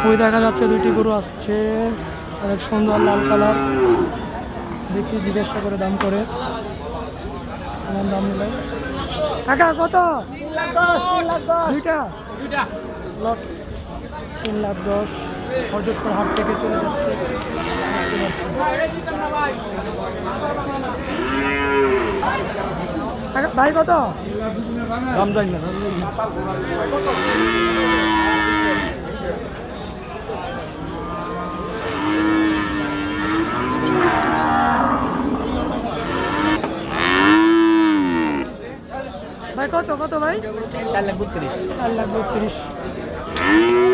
ওই দেখা যাচ্ছে দুইটি গরু আসছে, অনেক সুন্দর লাল কালার। দেখি জিজ্ঞাসা করে দাম করে কেমন দাম নিলে। কাকা কত? 3,10,000। দুইটা লট 3,10,000। হযরতপুর হাট থেকে চলে যাচ্ছে। ভাই কত দাম জানি না। ভাই কত কত ভাই? 4,32,000। 4,32,000।